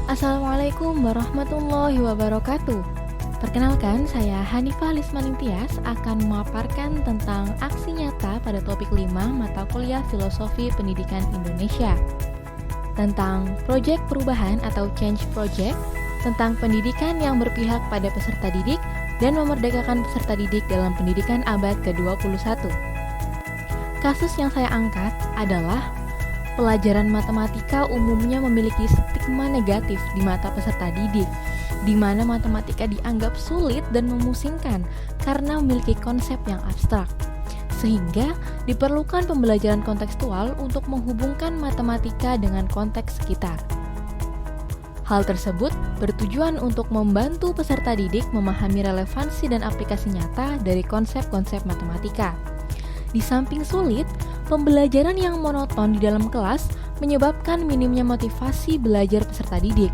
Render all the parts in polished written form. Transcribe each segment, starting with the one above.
Assalamualaikum warahmatullahi wabarakatuh. Perkenalkan, saya Hanifah Lismanintias akan memaparkan tentang aksi nyata pada topik 5 mata kuliah Filosofi Pendidikan Indonesia. Tentang proyek perubahan atau change project, tentang pendidikan yang berpihak pada peserta didik dan memerdekakan peserta didik dalam pendidikan abad ke-21. Kasus yang saya angkat adalah pelajaran matematika umumnya memiliki stigma negatif di mata peserta didik, di mana matematika dianggap sulit dan memusingkan karena memiliki konsep yang abstrak. Sehingga diperlukan pembelajaran kontekstual untuk menghubungkan matematika dengan konteks sekitar. Hal tersebut bertujuan untuk membantu peserta didik memahami relevansi dan aplikasi nyata dari konsep-konsep matematika. Di samping sulit, pembelajaran yang monoton di dalam kelas menyebabkan minimnya motivasi belajar peserta didik,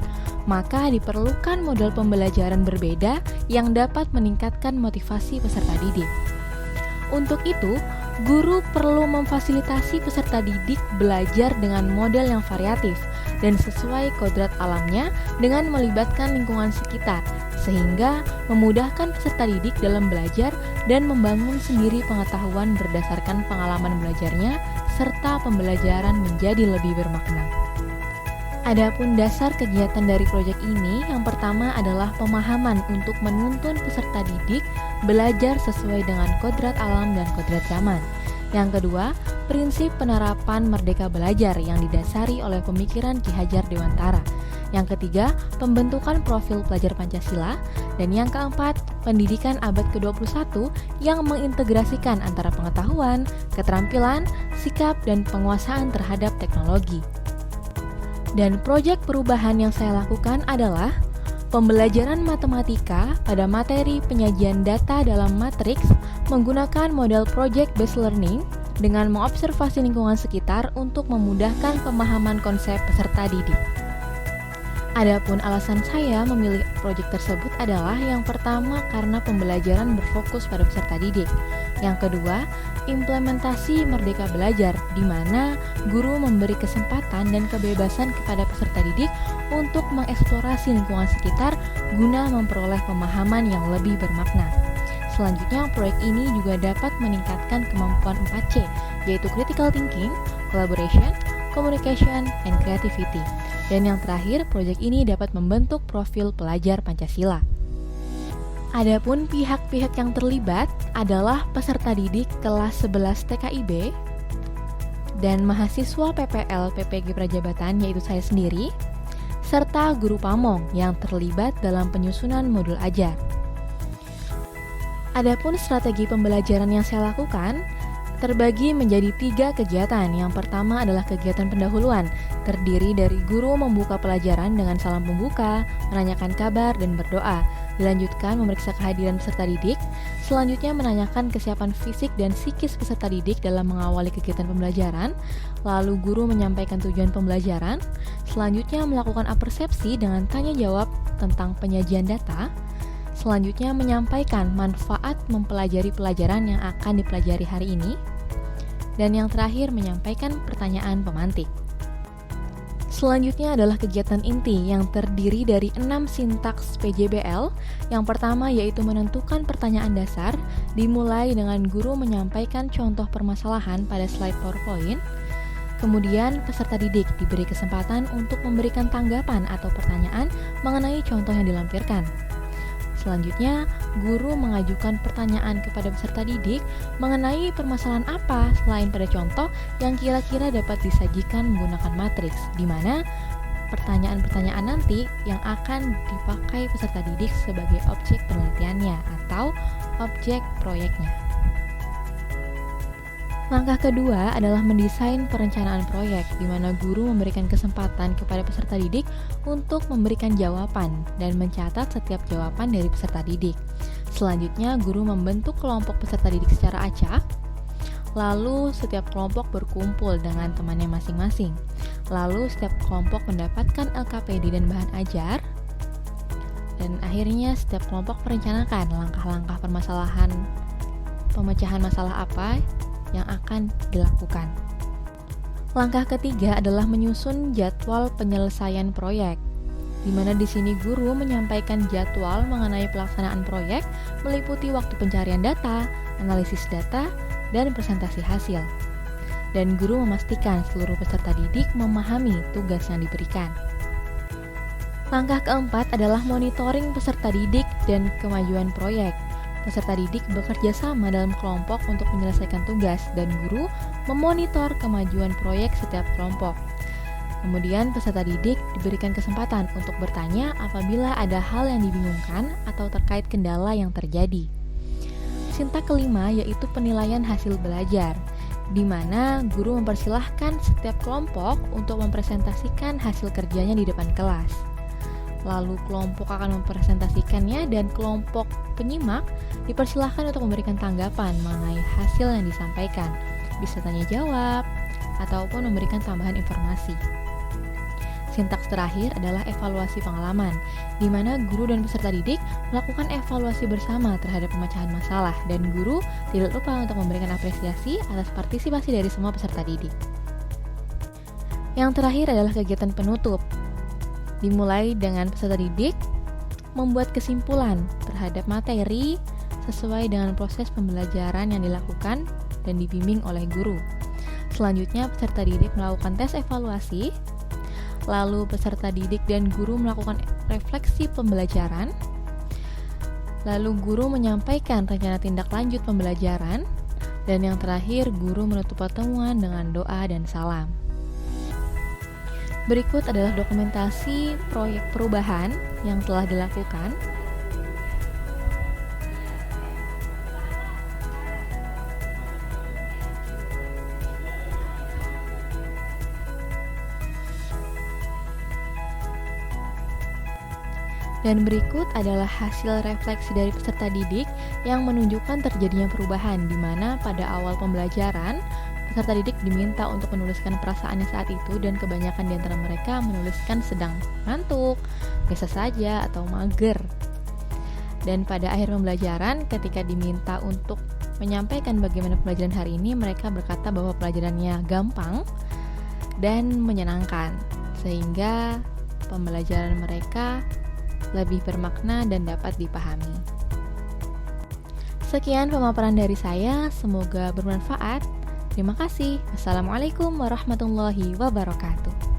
maka diperlukan model pembelajaran berbeda yang dapat meningkatkan motivasi peserta didik. Untuk itu, guru perlu memfasilitasi peserta didik belajar dengan model yang variatif dan sesuai kodrat alamnya dengan melibatkan lingkungan sekitar, sehingga memudahkan peserta didik dalam belajar dan membangun sendiri pengetahuan berdasarkan pengalaman belajarnya, serta pembelajaran menjadi lebih bermakna. Adapun dasar kegiatan dari proyek ini, yang pertama adalah pemahaman untuk menuntun peserta didik belajar sesuai dengan kodrat alam dan kodrat zaman. Yang kedua, prinsip penerapan merdeka belajar yang didasari oleh pemikiran Ki Hajar Dewantara. Yang ketiga, pembentukan profil pelajar Pancasila. Dan yang keempat, pendidikan abad ke-21 yang mengintegrasikan antara pengetahuan, keterampilan, sikap, dan penguasaan terhadap teknologi. Dan proyek perubahan yang saya lakukan adalah pembelajaran matematika pada materi penyajian data dalam matriks menggunakan model project-based learning dengan mengobservasi lingkungan sekitar untuk memudahkan pemahaman konsep peserta didik. Adapun alasan saya memilih proyek tersebut adalah yang pertama karena pembelajaran berfokus pada peserta didik. Yang kedua, implementasi merdeka belajar di mana guru memberi kesempatan dan kebebasan kepada peserta didik untuk mengeksplorasi lingkungan sekitar guna memperoleh pemahaman yang lebih bermakna. Selanjutnya, proyek ini juga dapat meningkatkan kemampuan 4C, yaitu critical thinking, collaboration, communication, and creativity. Dan yang terakhir, proyek ini dapat membentuk profil pelajar Pancasila. Adapun pihak-pihak yang terlibat adalah peserta didik kelas 11 TKIB dan mahasiswa PPL PPG Prajabatan, yaitu saya sendiri, serta guru pamong yang terlibat dalam penyusunan modul ajar. Adapun strategi pembelajaran yang saya lakukan terbagi menjadi 3 kegiatan. Yang pertama adalah kegiatan pendahuluan, terdiri dari guru membuka pelajaran dengan salam pembuka, menanyakan kabar, dan berdoa. Dilanjutkan memeriksa kehadiran peserta didik. Selanjutnya menanyakan kesiapan fisik dan psikis peserta didik dalam mengawali kegiatan pembelajaran. Lalu guru menyampaikan tujuan pembelajaran. Selanjutnya melakukan apersepsi dengan tanya jawab tentang penyajian data. Selanjutnya menyampaikan manfaat mempelajari pelajaran yang akan dipelajari hari ini. Dan yang terakhir menyampaikan pertanyaan pemantik. Selanjutnya adalah kegiatan inti yang terdiri dari 6 sintaks PJBL. Yang pertama yaitu menentukan pertanyaan dasar, dimulai dengan guru menyampaikan contoh permasalahan pada slide PowerPoint. Kemudian peserta didik diberi kesempatan untuk memberikan tanggapan atau pertanyaan mengenai contoh yang dilampirkan. Selanjutnya, guru mengajukan pertanyaan kepada peserta didik mengenai permasalahan apa selain pada contoh yang kira-kira dapat disajikan menggunakan matriks, di mana pertanyaan-pertanyaan nanti yang akan dipakai peserta didik sebagai objek penelitiannya atau objek proyeknya. Langkah kedua adalah mendesain perencanaan proyek, di mana guru memberikan kesempatan kepada peserta didik untuk memberikan jawaban dan mencatat setiap jawaban dari peserta didik. Selanjutnya, guru membentuk kelompok peserta didik secara acak, lalu setiap kelompok berkumpul dengan temannya masing-masing. Lalu setiap kelompok mendapatkan LKPD dan bahan ajar, dan akhirnya setiap kelompok merencanakan langkah-langkah permasalahan pemecahan masalah apa yang akan dilakukan. Langkah ketiga adalah menyusun jadwal penyelesaian proyek. di mana di sini guru menyampaikan jadwal mengenai pelaksanaan proyek meliputi waktu pencarian data, analisis data, dan presentasi hasil. Dan guru memastikan seluruh peserta didik memahami tugas yang diberikan. Langkah keempat adalah monitoring peserta didik dan kemajuan proyek. Peserta didik bekerja sama dalam kelompok untuk menyelesaikan tugas dan guru memonitor kemajuan proyek setiap kelompok. Kemudian peserta didik diberikan kesempatan untuk bertanya apabila ada hal yang dibingungkan atau terkait kendala yang terjadi. Sintak kelima yaitu penilaian hasil belajar, di mana guru mempersilahkan setiap kelompok untuk mempresentasikan hasil kerjanya di depan kelas. Lalu kelompok akan mempresentasikannya dan kelompok penyimak dipersilahkan untuk memberikan tanggapan mengenai hasil yang disampaikan, bisa tanya jawab, ataupun memberikan tambahan informasi. Sintaks terakhir adalah evaluasi pengalaman, di mana guru dan peserta didik melakukan evaluasi bersama terhadap pemecahan masalah, dan guru tidak lupa untuk memberikan apresiasi atas partisipasi dari semua peserta didik. Yang terakhir adalah kegiatan penutup, dimulai dengan peserta didik membuat kesimpulan terhadap materi sesuai dengan proses pembelajaran yang dilakukan dan dibimbing oleh guru. Selanjutnya, peserta didik melakukan tes evaluasi. Lalu peserta didik dan guru melakukan refleksi pembelajaran. Lalu guru menyampaikan rencana tindak lanjut pembelajaran. Dan yang terakhir, guru menutup pertemuan dengan doa dan salam. Berikut adalah dokumentasi proyek perubahan yang telah dilakukan. Dan berikut adalah hasil refleksi dari peserta didik yang menunjukkan terjadinya perubahan, di mana pada awal pembelajaran, peserta didik diminta untuk menuliskan perasaannya saat itu dan kebanyakan di antara mereka menuliskan sedang ngantuk, biasa saja, atau mager. Dan pada akhir pembelajaran, ketika diminta untuk menyampaikan bagaimana pembelajaran hari ini, mereka berkata bahwa pelajarannya gampang dan menyenangkan, sehingga pembelajaran mereka lebih bermakna dan dapat dipahami. Sekian pemaparan dari saya, semoga bermanfaat. Terima kasih. Wassalamualaikum warahmatullahi wabarakatuh.